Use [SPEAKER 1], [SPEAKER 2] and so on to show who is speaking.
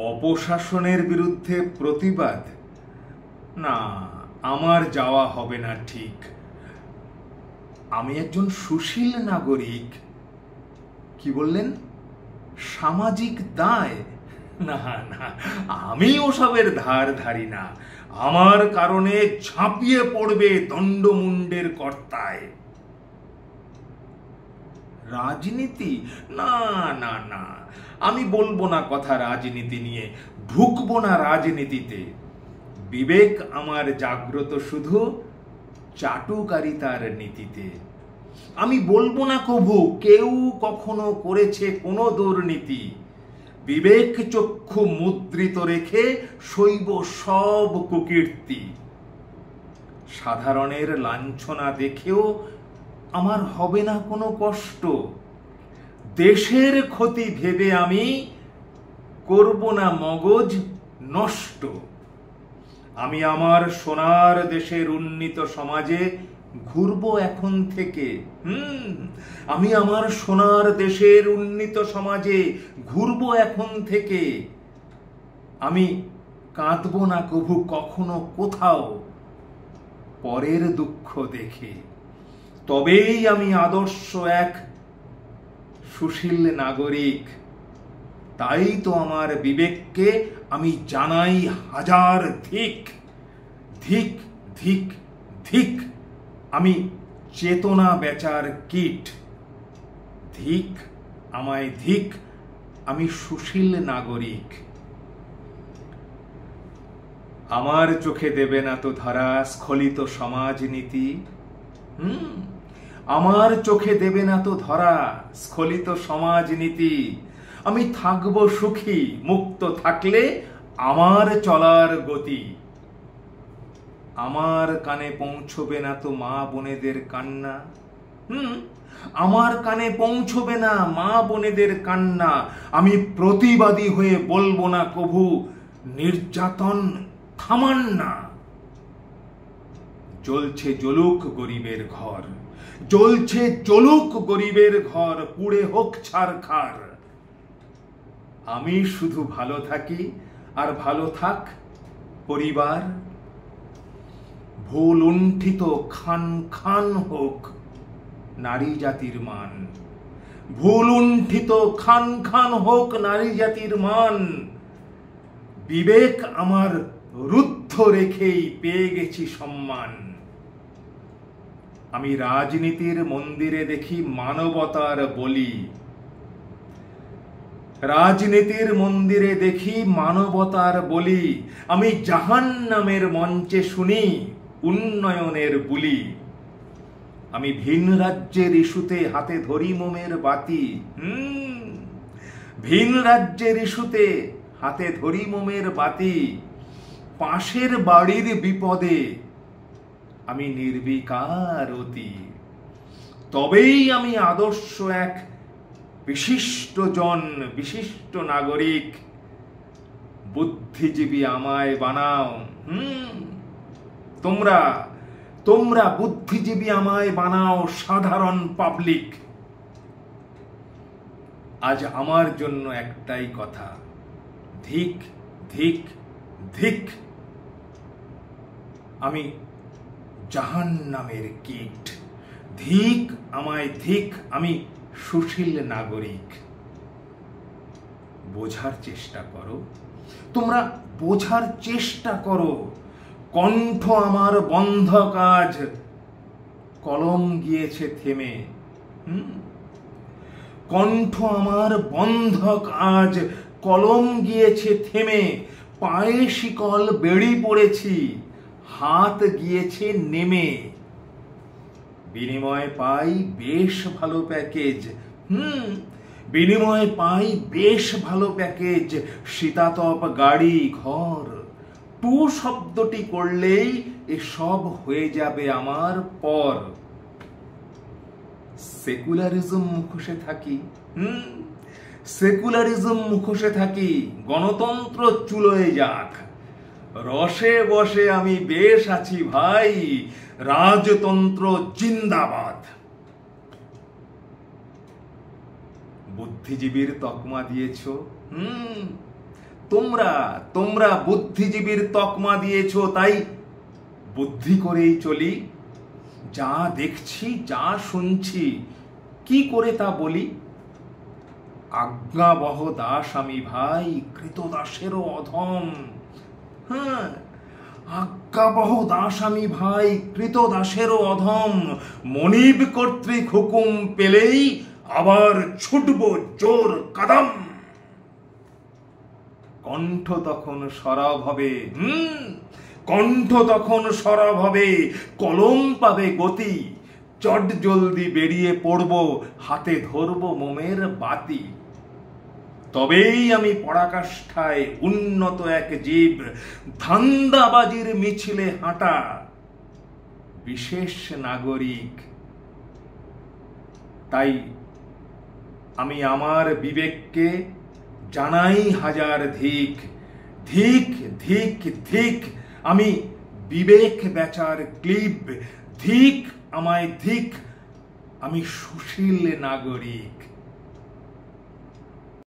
[SPEAKER 1] অপশাসনের বিরুদ্ধে প্রতিবাদ? না, আমার যাওয়া হবে না ঠিক। আমি একজন সুশীল নাগরিক। কি বললেন? সামাজিক দায়? না না, আমি ওসবের ধার ধারি না। আমার কারণে ঝাঁপিয়ে পড়বে দণ্ডমুণ্ডের কর্তায়। রাজনীতি? না না না, আমি বলবো না কথা রাজনীতি নিয়ে, ঢুকবো না রাজনীতিতে। বিবেক আমার জাগ্রত শুধু চাটুকারিতার নীতিতে। আমি বলবো না কভু কেউ কখনো করেছে কোনো দুর্নীতি। বিবেক চক্ষু মুদ্রিত রেখে সইব সব কুকীর্তি। সাধারণের লাঞ্ছনা দেখেও আমার হবে না কোনো কষ্ট। দেশের ক্ষতি ভেবে আমি করব না মগজ নষ্ট। আমি আমার সোনার দেশের উন্নীত সমাজে ঘুরবো এখন থেকে। আমি আমার সোনার দেশের উন্নীত সমাজে ঘুরবো এখন থেকে। আমি কাঁদবো না কভু কখনো কোথাও পরের দুঃখ দেখে। তবেই আমি আদর্শ এক সুশীল নাগরিক। তাই তো আমার বিবেককে আমি জানাই হাজার ধিক। ধিক ধিক ধিক, আমি চেতনা বেচার কীট। ধিক আমায় ধিক, আমি সুশীল নাগরিক। আমার চোখে দেবে না তো ধরা স্খলিত সমাজনীতি। আমার চোখে দেবে না তো ধরা স্খলিত সমাজনীতি। আমি থাকবো সুখী মুক্ত থাকলে আমার চলার গতি। আমার কানে পৌঁছবে না তো মা বোনেদের কান্না। আমার কানে পৌঁছবে না মা বোনেদের কান্না। আমি প্রতিবাদী হয়ে বলবো না কভু নির্যাতন থামান না। জ্বলছে জ্বলুক গরিবের ঘর, জ্বলছে জ্বলুক গরিবের ঘর, পুড়ে হোক ছারখার। আমি শুধু ভালো থাকি আর ভালো থাক পরিবার। ভুল লুণ্ঠিত খান খান হোক নারী জাতির মান। ভুল লুণ্ঠিত খান খান হোক নারী জাতির মান। বিবেক আমার রুদ্ধ রেখেই পেয়ে গেছি সম্মান। আমি রাজনীতির মন্দিরে দেখি মানবতার বলি। রাজনীতির মন্দিরে দেখি মানবতার বলি। আমি জাহান্নামের মঞ্চে শুনি উন্নয়নের বুলি। আমি ভিন রাজ্যের ইস্যুতে হাতে ধরি মোমের বাতি। ভিন রাজ্যের ইস্যুতে হাতে ধরি মোমের বাতি। পাশের বাড়ির বিপদে আমি নির্বিকার অতি। তবেই আমি আদর্শ এক বিশিষ্ট জন, বিশিষ্ট নাগরিক। বুদ্ধিজীবী আমায় বানাও। তোমরা তোমরা বুদ্ধিজীবী আমায় বানাও সাধারণ পাবলিক। আজ আমার জন্য একটাই কথা, ধিক ধিক ধিক। আমি জাহান্নামের কীট। ধিক আমায় ধিক, আমি সুশীল নাগরিক। বোঝার চেষ্টা করো, তোমরা বোঝার চেষ্টা করো। কণ্ঠ আমার বন্ধ কাজ, কলম গিয়েছে থেমে। কণ্ঠ আমার বন্ধ কাজ, কলম গিয়েছে থেমে। পায়ে শিকল বেড়ি পড়েছি, হাত গিয়েছে নেমে। বিনিময় পাই বেশ ভালো প্যাকেজ। বিনিময় পাই বেশ ভালো প্যাকেজ। শীতাতপ গাড়ি ঘর। টু শব্দটি করলেই এসব হয়ে যাবে আমার পর। সেকুলারিজম মুখোশে থাকি। সেকুলারিজম মুখোশে থাকি। গণতন্ত্র চুলোয় যাক। রসে বসে আমি বেশ আছি ভাই। রাজতন্ত্র জিন্দাবাদ। বুদ্ধিজীবীর তকমা দিয়েছ। তোমরা তোমরা বুদ্ধিজীবীর তকমা দিয়েছ, তাই বুদ্ধি করেই চলি। যা দেখছি, যা শুনছি, কি করে তা বলি? আজ্ঞাবহ দাস আমি ভাই, কৃতদাসেরও অধম। হ্যাঁ, আজ্ঞাবহ দাস আমি ভাই, কৃতদাসেরও অধম। মনিব কর্তৃক হুকুম পেলেই আবার ছুটব জোর কদম। কণ্ঠ তখন সরব হবে, কণ্ঠ তখন সরব হবে, কলম পাবে গতি। চট জলদি বেরিয়ে পড়ব, হাতে ধরব মোমের বাতি। তবেই আমি পরাকাষ্ঠায় উন্নত এক জীব, ধান্দাবাজির মিছিলে হাঁটা বিশেষ নাগরিক। তাই আমি আমার বিবেককে জানাই হাজার ধিক, ধিক ধিক ধিক। আমি বিবেক বেচার ক্লিব, ধিক আমায় ধিক, আমি সুশীল নাগরিক।